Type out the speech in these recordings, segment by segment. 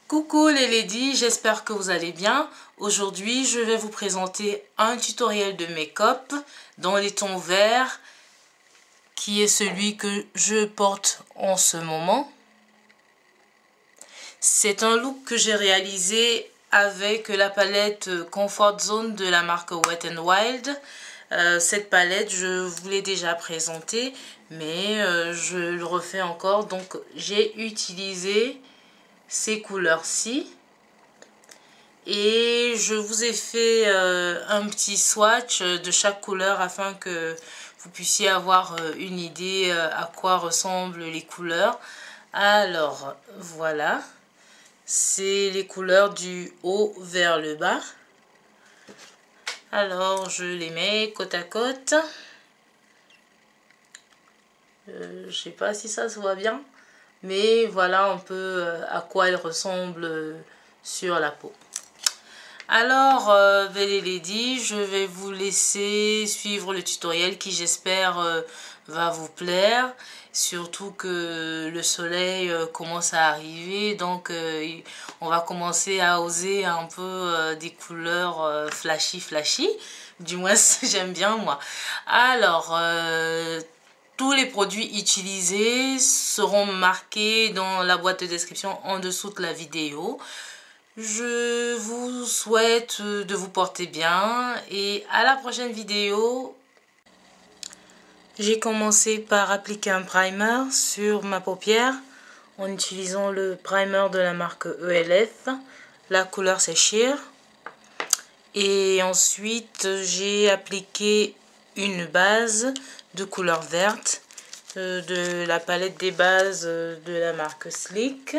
Coucou les ladies, j'espère que vous allez bien. Aujourd'hui, je vais vous présenter un tutoriel de make-up dans les tons verts, qui est celui que je porte en ce moment. C'est un look que j'ai réalisé avec la palette Comfort Zone de la marque Wet n Wild. Cette palette, je vous l'ai déjà présentée, mais je le refais encore. Donc, j'ai utilisé ces couleurs-ci. Et je vous ai fait un petit swatch de chaque couleur afin que vous puissiez avoir une idée à quoi ressemblent les couleurs. Alors, voilà. C'est les couleurs du haut vers le bas. Alors, je les mets côte à côte. Je sais pas si ça se voit bien. Mais voilà un peu à quoi elles ressemblent sur la peau. Alors, belle et lady, je vais vous laisser suivre le tutoriel qui, j'espère, va vous plaire. Surtout que le soleil commence à arriver, donc on va commencer à oser un peu des couleurs flashy. Du moins, j'aime bien moi. Alors, tous les produits utilisés seront marqués dans la boîte de description en dessous de la vidéo. Je vous souhaite de vous porter bien et à la prochaine vidéo. J'ai commencé par appliquer un primer sur ma paupière en utilisant le primer de la marque ELF. La couleur c'est Sheer. Et ensuite j'ai appliqué une base de couleur verte de la palette des bases de la marque Sleek.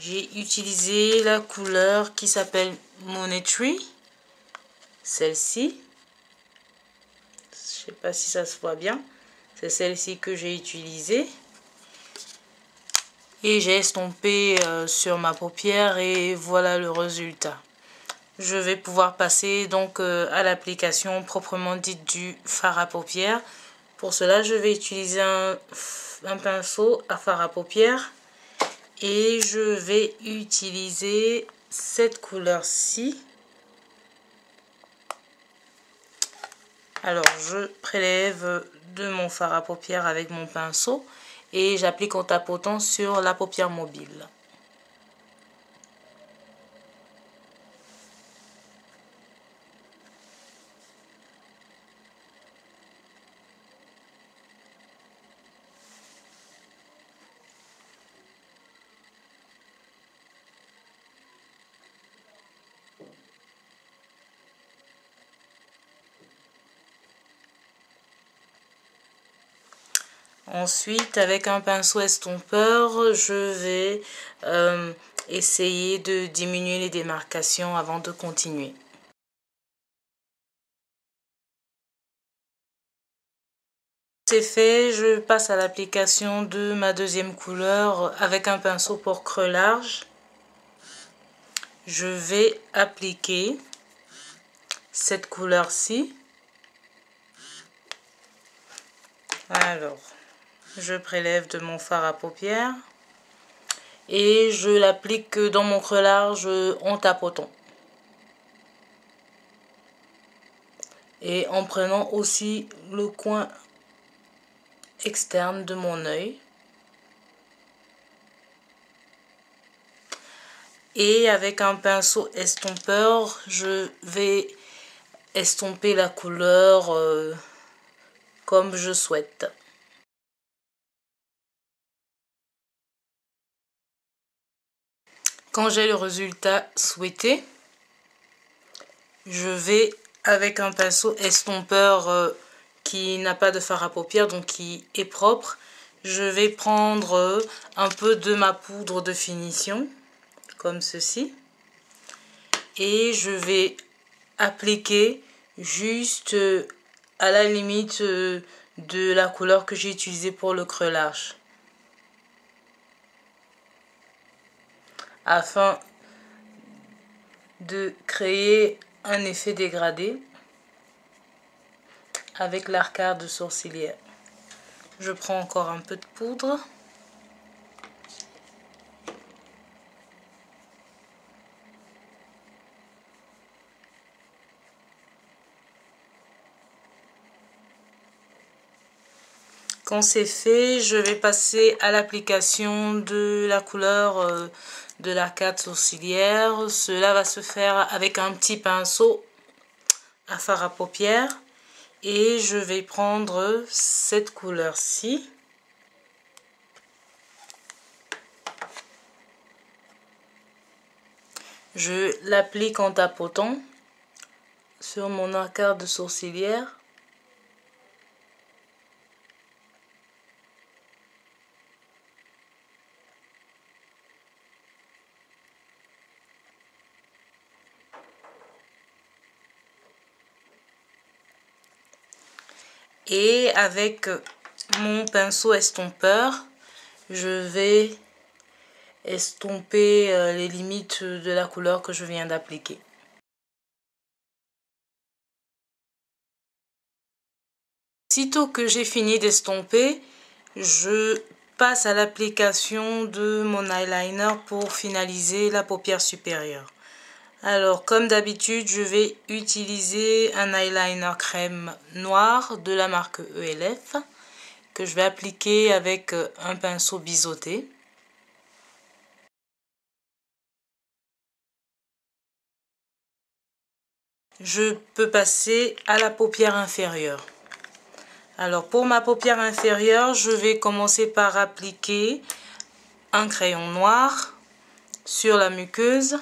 J'ai utilisé la couleur qui s'appelle Money Tree, celle-ci. Je sais pas si ça se voit bien. C'est celle-ci que j'ai utilisée. Et j'ai estompé sur ma paupière et voilà le résultat. Je vais pouvoir passer donc à l'application proprement dite du fard à paupières. Pour cela, je vais utiliser un pinceau à fard à paupières. Et je vais utiliser cette couleur-ci. Alors, je prélève de mon fard à paupières avec mon pinceau et j'applique en tapotant sur la paupière mobile. Ensuite, avec un pinceau estompeur, je vais essayer de diminuer les démarcations avant de continuer. C'est fait, je passe à l'application de ma deuxième couleur avec un pinceau pour creux large. Je vais appliquer cette couleur-ci. Alors, je prélève de mon fard à paupières et je l'applique dans mon creux large en tapotant. Et en prenant aussi le coin externe de mon œil. Et avec un pinceau estompeur, je vais estomper la couleur comme je souhaite. Quand j'ai le résultat souhaité, je vais avec un pinceau estompeur qui n'a pas de fard à paupières, donc qui est propre, je vais prendre un peu de ma poudre de finition, comme ceci, et je vais appliquer juste à la limite de la couleur que j'ai utilisée pour le creux large. afin de créer un effet dégradé avec l'arcade sourcilière. Je prends encore un peu de poudre. Quand c'est fait, je vais passer à l'application de la couleur de l'arcade sourcilière. Cela va se faire avec un petit pinceau à fard à paupières. Et je vais prendre cette couleur-ci. Je l'applique en tapotant sur mon arcade sourcilière. Et avec mon pinceau estompeur, je vais estomper les limites de la couleur que je viens d'appliquer. Sitôt que j'ai fini d'estomper, je passe à l'application de mon eyeliner pour finaliser la paupière supérieure. Alors, comme d'habitude, je vais utiliser un eyeliner crème noir de la marque ELF que je vais appliquer avec un pinceau biseauté. Je peux passer à la paupière inférieure. Alors, pour ma paupière inférieure, je vais commencer par appliquer un crayon noir sur la muqueuse.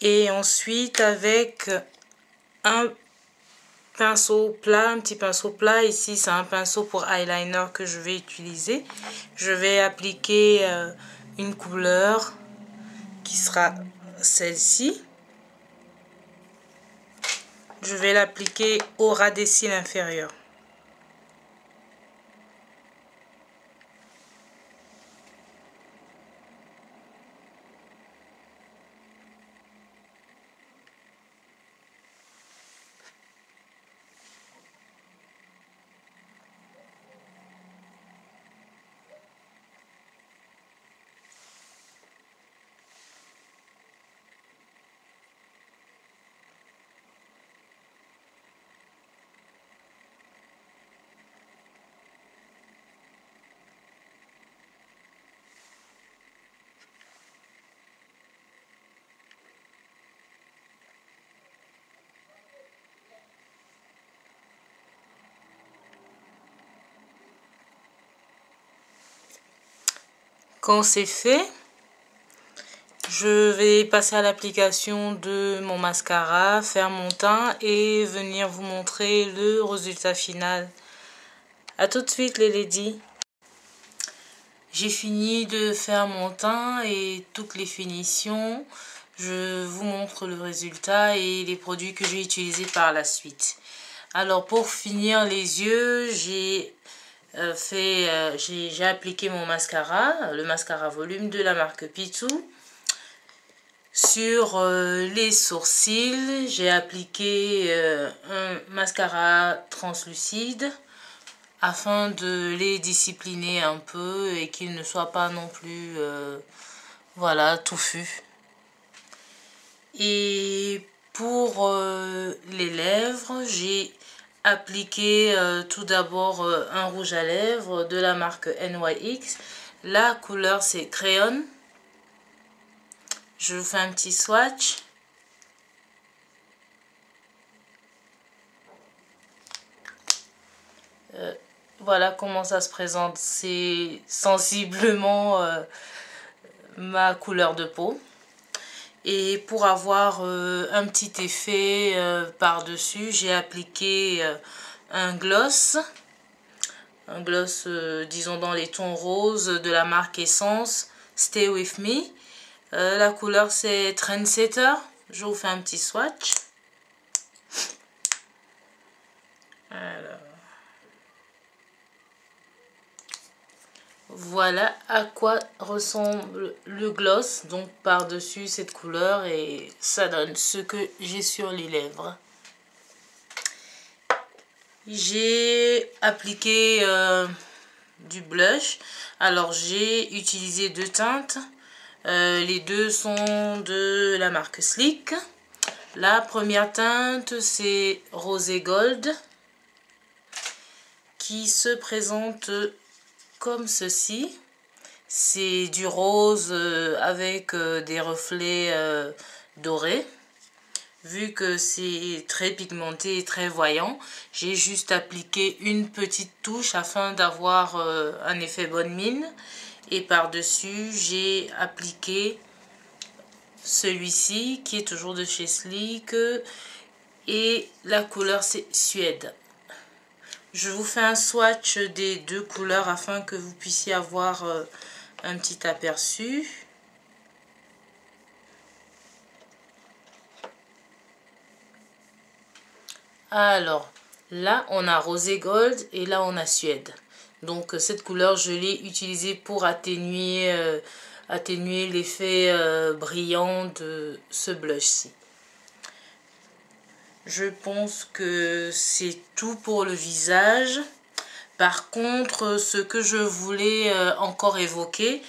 Et ensuite, avec un pinceau plat, un petit pinceau plat, ici c'est un pinceau pour eyeliner que je vais utiliser. Je vais appliquer une couleur qui sera celle-ci. Je vais l'appliquer au ras des cils inférieurs. Quand c'est fait, je vais passer à l'application de mon mascara, faire mon teint et venir vous montrer le résultat final. A tout de suite les ladies. J'ai fini de faire mon teint et toutes les finitions. Je vous montre le résultat et les produits que j'ai utilisés par la suite. Alors pour finir les yeux, j'ai appliqué mon mascara, le mascara volume de la marque Pitou. Sur les sourcils, j'ai appliqué un mascara translucide afin de les discipliner un peu et qu'ils ne soient pas non plus voilà, touffus. Et pour les lèvres, j'ai appliqué tout d'abord un rouge à lèvres de la marque NYX. La couleur c'est Crayon. Je vous fais un petit swatch. Voilà comment ça se présente. C'est sensiblement ma couleur de peau. Et pour avoir un petit effet par-dessus, j'ai appliqué un gloss. Un gloss, disons, dans les tons roses de la marque Essence. Stay With Me. La couleur c'est Trendsetter. Je vous fais un petit swatch. Alors, voilà à quoi ressemble le gloss, donc par-dessus cette couleur, et ça donne ce que j'ai sur les lèvres. J'ai appliqué du blush. Alors j'ai utilisé deux teintes. Les deux sont de la marque Sleek. La première teinte c'est Rosé Gold, qui se présente comme ceci. C'est du rose avec des reflets dorés. Vu que c'est très pigmenté et très voyant, j'ai juste appliqué une petite touche afin d'avoir un effet bonne mine. Et par-dessus, j'ai appliqué celui-ci qui est toujours de chez Sleek. Et la couleur c'est Suède. Je vous fais un swatch des deux couleurs afin que vous puissiez avoir un petit aperçu. Alors, là on a Rosé Gold et là on a Suède. Donc cette couleur je l'ai utilisée pour atténuer l'effet brillant de ce blush-ci. Je pense que c'est tout pour le visage. Par contre, ce que je voulais encore évoquer,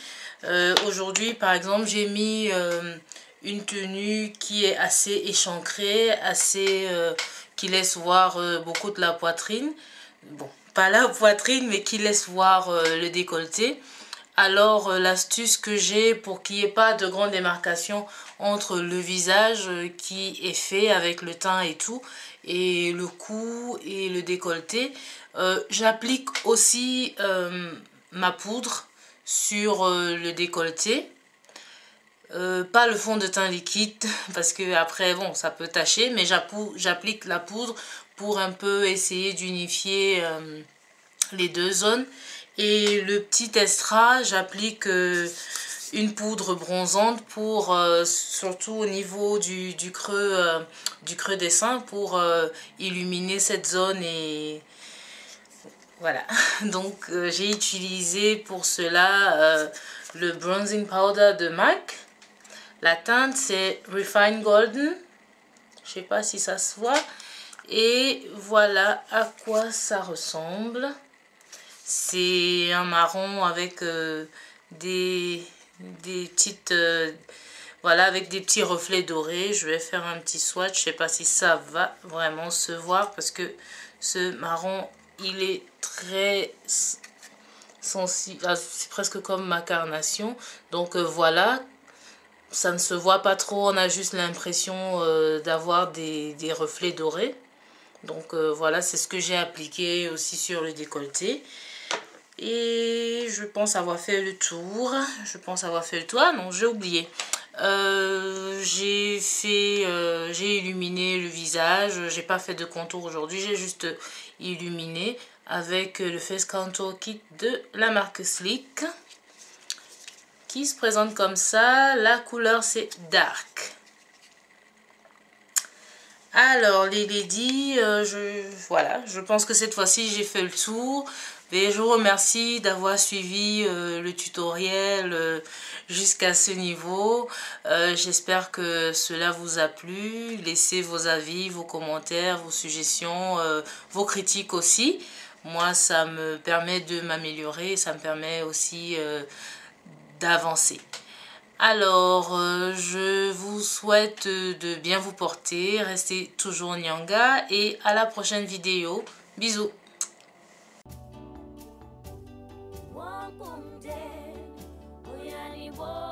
aujourd'hui par exemple, j'ai mis une tenue qui est assez échancrée, qui laisse voir beaucoup de la poitrine. Bon, pas la poitrine, mais qui laisse voir le décolleté. Alors, l'astuce que j'ai pour qu'il n'y ait pas de grande démarcation entre le visage qui est fait avec le teint et tout, et le cou et le décolleté, j'applique aussi ma poudre sur le décolleté. Pas le fond de teint liquide parce que après bon ça peut tacher, mais j'applique la poudre pour un peu essayer d'unifier les deux zones. Et le petit extra, j'applique une poudre bronzante pour surtout au niveau du creux des seins pour illuminer cette zone. Et voilà, donc j'ai utilisé pour cela le bronzing powder de MAC. La teinte c'est Refine Golden, je sais pas si ça se voit. Et voilà à quoi ça ressemble. C'est un marron avec des petites voilà, avec des petits reflets dorés. Je vais faire un petit swatch, je sais pas si ça va vraiment se voir parce que ce marron il est très sensible, c'est presque comme ma carnation. Donc voilà, ça ne se voit pas trop, on a juste l'impression d'avoir des reflets dorés. Donc voilà, c'est ce que j'ai appliqué aussi sur le décolleté. Et je pense avoir fait le tour. Ah non, j'ai oublié. J'ai illuminé le visage. J'ai pas fait de contour aujourd'hui. J'ai juste illuminé avec le Face Contour Kit de la marque Sleek, qui se présente comme ça. La couleur c'est Dark. Alors les ladies, voilà, je pense que cette fois-ci j'ai fait le tour. Et je vous remercie d'avoir suivi le tutoriel jusqu'à ce niveau. J'espère que cela vous a plu. Laissez vos avis, vos commentaires, vos suggestions, vos critiques aussi. Moi, ça me permet de m'améliorer. Ça me permet aussi d'avancer. Alors, je vous souhaite de bien vous porter. Restez toujours Nyanga et à la prochaine vidéo. Bisous. Whoa.